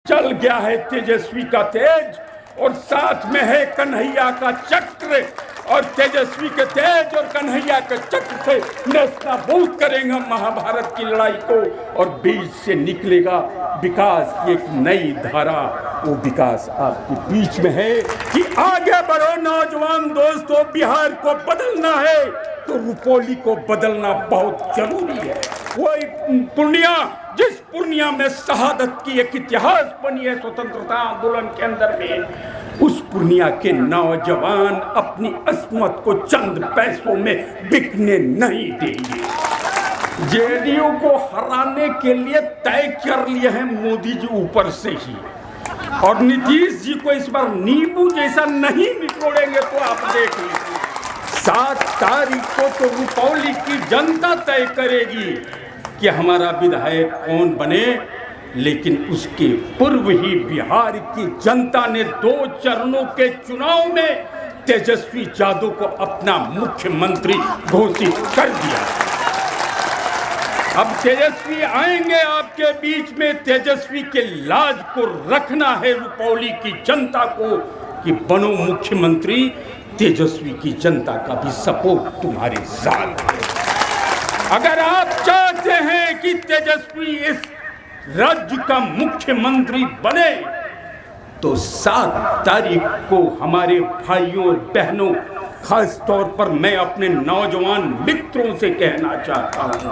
चल गया है तेजस्वी का तेज और साथ में है कन्हैया का चक्र, और तेजस्वी के तेज और कन्हैया के चक्र से नेस्तनाबूद करेंगे महाभारत की लड़ाई को, और बीच से निकलेगा विकास की एक नई धारा। वो विकास आपके बीच में है कि आगे बढ़ो नौजवान दोस्तों, बिहार को बदलना है तो रुपौली को बदलना बहुत जरूरी है। वही पूर्णिया, जिस पूर्णिया में शहादत की एक इतिहास बनी है स्वतंत्रता आंदोलन के अंदर में, उस पूर्णिया के नौजवान अपनी अस्मत को चंद पैसों में बिकने नहीं देंगे। जेडीयू को हराने के लिए तय कर लिए हैं मोदी जी ऊपर से ही, और नीतीश जी को इस बार नींबू जैसा नहीं निचोड़ेंगे तो आप देख लीजिए। 7 तारीख को तो रुपौली की जनता तय करेगी कि हमारा विधायक कौन बने, लेकिन उसके पूर्व ही बिहार की जनता ने 2 चरणों के चुनाव में तेजस्वी यादव को अपना मुख्यमंत्री घोषित कर दिया। अब तेजस्वी आएंगे आपके बीच में, तेजस्वी के लाज को रखना है रुपौली की जनता को कि बनो मुख्यमंत्री। तेजस्वी की जनता का भी सपोर्ट तुम्हारे साथ है। अगर आप चाहते हैं कि तेजस्वी इस राज्य का मुख्यमंत्री बने तो 7 तारीख को हमारे भाइयों और बहनों, खास तौर पर मैं अपने नौजवान मित्रों से कहना चाहता हूं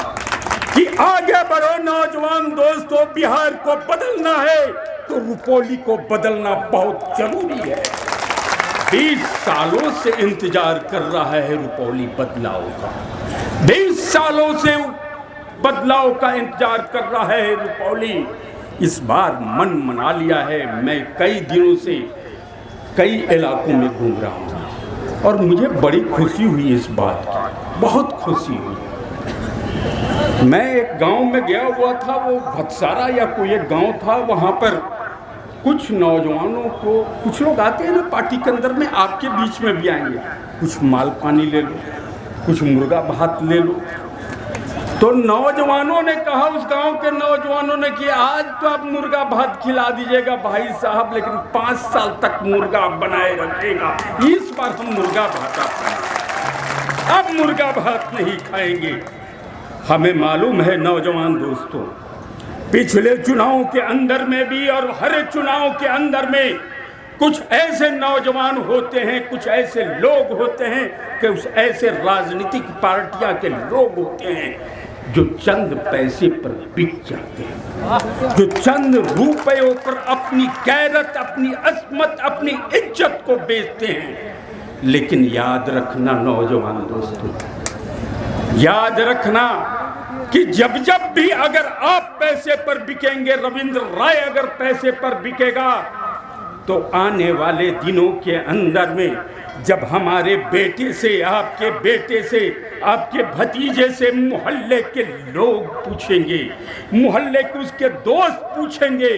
कि आगे बढ़ो नौजवान दोस्तों, बिहार को बदलना है तो रुपौली को बदलना बहुत जरूरी है। 20 सालों से इंतजार कर रहा है रुपौली बदलाव का, 20 सालों से बदलाव का इंतजार कर रहा है रुपौली। इस बार मन मना लिया है। मैं कई दिनों से कई इलाकों में घूम रहा हूँ और मुझे बड़ी खुशी हुई इस बात की, बहुत खुशी हुई। मैं एक गांव में गया हुआ था, वो भतसारा या कोई एक गांव था, वहाँ पर कुछ नौजवानों को, कुछ लोग आते हैं ना पार्टी के अंदर में, आपके बीच में भी आएंगे, कुछ माल पानी ले लो, कुछ मुर्गा भात ले लो। तो नौजवानों ने कहा, उस गांव के नौजवानों ने कि आज तो आप मुर्गा भात खिला दीजिएगा भाई साहब, लेकिन 5 साल तक मुर्गा बनाए रखेगा। इस बार हम मुर्गा भात अब मुर्गा भात नहीं खाएंगे। हमें मालूम है नौजवान दोस्तों, पिछले चुनाव के अंदर में भी और हर चुनाव के अंदर में कुछ ऐसे नौजवान होते हैं, कुछ ऐसे लोग होते हैं कि उस ऐसे राजनीतिक पार्टियां के लोग होते हैं जो चंद पैसे पर बिक जाते हैं, जो चंद रुपयों पर अपनी गैरत, अपनी अस्मत, अपनी इज्जत को बेचते हैं। लेकिन याद रखना नौजवान दोस्तों, याद रखना कि जब जब भी अगर आप पैसे पर बिकेंगे, रविंद्र राय अगर पैसे पर बिकेगा, तो आने वाले दिनों के अंदर में जब हमारे बेटे से, आपके बेटे से, आपके भतीजे से मोहल्ले के लोग पूछेंगे, मोहल्ले के उसके दोस्त पूछेंगे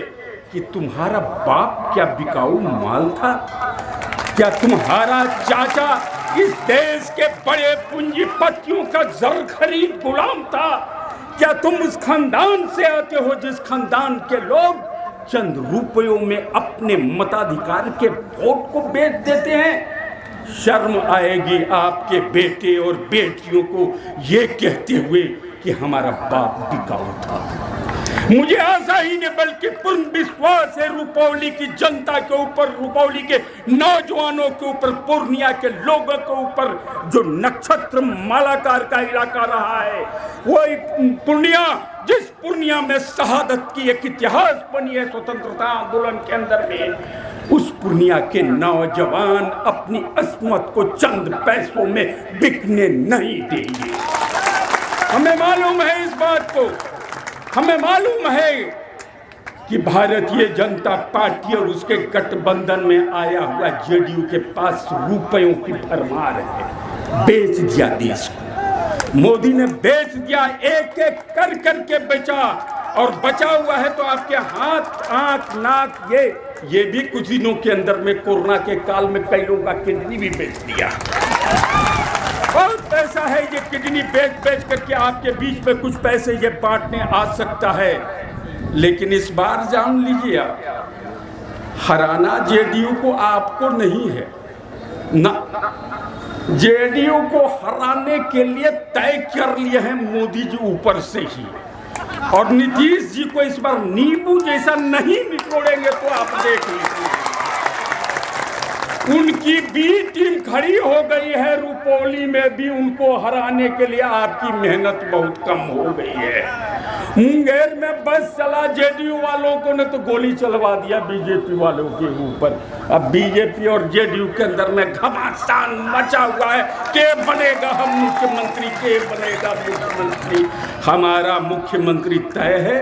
कि तुम्हारा बाप क्या बिकाऊ माल था, क्या तुम्हारा चाचा इस देश के बड़े पूंजीपतियों का जर खरीद गुलाम था, क्या तुम उस खानदान से आते हो जिस खानदान के लोग चंद रुपयों में अपने मताधिकार के वोट को बेच देते हैं। शर्म आएगी आपके बेटे और बेटियों को ये कहते हुए कि हमारा बाप बिकाऊ था। मुझे आशा ही नहीं बल्कि पूर्ण विश्वास है रुपौली की जनता के ऊपर, रुपौली के नौजवानों के ऊपर, पूर्णिया के लोगों के ऊपर, जो नक्षत्र मालाकार का इलाका रहा है। वही पूर्णिया, जिस पूर्णिया में शहादत की एक इतिहास बनी है स्वतंत्रता आंदोलन के अंदर में, उस पूर्णिया के नौजवान अपनी अस्मत को चंद पैसों में बिकने नहीं देंगे। हमें मालूम है इस बात को, हमें मालूम है कि भारतीय जनता पार्टी और उसके गठबंधन में आया हुआ जेडीयू के पास रुपयों की भरमार है। बेच दिया देश को, मोदी ने बेच दिया, एक एक कर करके बेचा, और बचा हुआ है तो आपके हाथ, आंख, नाक, ये भी कुछ दिनों के अंदर में कोरोना के काल में कई लोगों का किडनी भी बेच दिया। बहुत पैसा है, ये किडनी बेच बेच करके आपके बीच में कुछ पैसे ये बांटने आ सकता है। लेकिन इस बार जान लीजिए आप, हराना जेडीयू को आपको नहीं है ना, जेडीयू को हराने के लिए तय कर लिए हैं मोदी जी ऊपर से ही। और नीतीश जी को इस बार नींबू जैसा नहीं निचोड़ेंगे तो आप देख लीजिए। उनकी बी टीम खड़ी हो गई है, रुपौली में भी उनको हराने के लिए आपकी मेहनत बहुत कम हो गई है। मुंगेर में बस चला, जेडीयू वालों को ने तो गोली चलवा दिया बीजेपी वालों के ऊपर। अब बीजेपी और जेडीयू के अंदर में घमासान मचा हुआ है, के बनेगा हम मुख्यमंत्री, के बनेगा मुख्यमंत्री। हमारा मुख्यमंत्री तय है,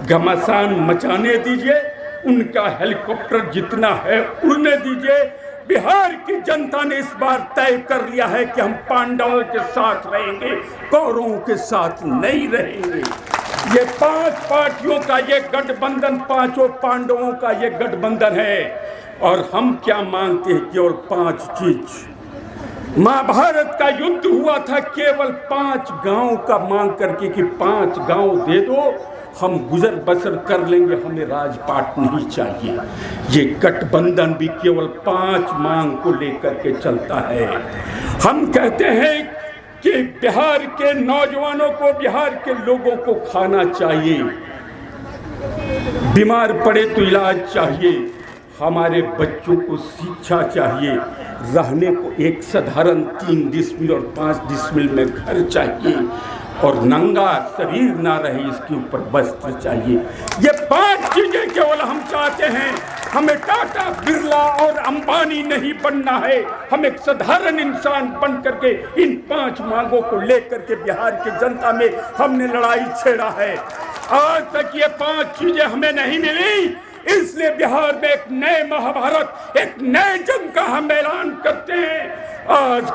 घमासान मचाने दीजिए, उनका हेलीकॉप्टर जितना है उड़ने दीजिए। बिहार की जनता ने इस बार तय कर लिया है कि हम पांडवों के साथ रहेंगे, कौरवों के साथ नहीं रहेंगे। ये 5 पार्टियों का ये गठबंधन, 5 पांडवों का ये गठबंधन है। और हम क्या मांगते हैं? केवल 5 चीज। महाभारत का युद्ध हुआ था केवल 5 गांव का मांग करके कि 5 गांव दे दो, हम गुजर बसर कर लेंगे, हमें राजपाट नहीं चाहिए। ये गठबंधन भी केवल 5 मांग को लेकर के चलता है। हम कहते हैं कि बिहार के नौजवानों को, बिहार के लोगों को खाना चाहिए, बीमार पड़े तो इलाज चाहिए, हमारे बच्चों को शिक्षा चाहिए, रहने को एक साधारण 3 डिसमिल और 5 डिसमिल में घर चाहिए, और नंगा शरीर ना रहे इसके ऊपर वस्त्र चाहिए। ये 5 चीजें केवल हम चाहते हैं। हमें टाटा, बिरला और अंबानी नहीं बनना है, हम एक साधारण इंसान बन करके इन 5 मांगों को लेकर के बिहार की जनता में हमने लड़ाई छेड़ा है। आज तक ये 5 चीजें हमें नहीं मिली, इसलिए बिहार में एक नए महाभारत, एक नए जंग का हम ऐलान करते हैं। आज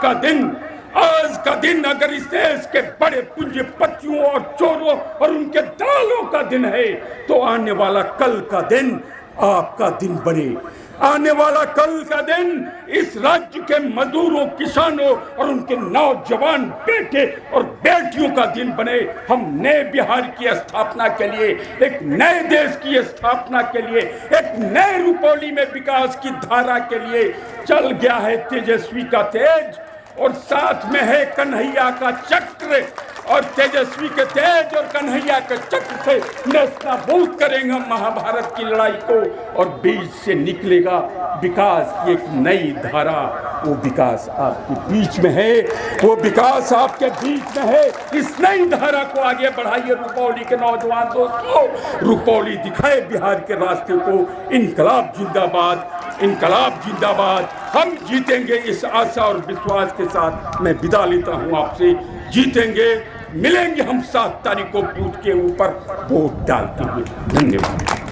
का दिन अगर इस देश के बड़े पूंजीपतियों और चोरों और उनके दलालों का दिन है, तो आने वाला कल का दिन आपका दिन बने। आने वाला कल का दिन इस राज्य के मजदूरों, किसानों और उनके नौजवान बेटे और बेटियों का दिन बने। हम नए बिहार की स्थापना के लिए, एक नए देश की स्थापना के लिए, एक नए रुपौली में विकास की धारा के लिए चल गया है तेजस्वी का तेज, और साथ में है कन्हैया का चक्र। और तेजस्वी के तेज और कन्हैया के चक्र से नस्ताबूद करेंगे महाभारत की लड़ाई को, और बीच से निकलेगा विकास की एक नई धारा। वो विकास आपके बीच में है, वो विकास आपके बीच में है। इस नई धारा को आगे बढ़ाइए रुपौली के नौजवान दोस्तों, रुपौली दिखाए बिहार के रास्ते को। इनकलाब जिंदाबाद, इनकलाब जिंदाबाद। हम जीतेंगे इस आशा और विश्वास के साथ मैं विदा लेता हूँ आपसे। जीतेंगे, मिलेंगे हम 7 तारीख को बूथ के ऊपर वोट डालते हुए। धन्यवाद।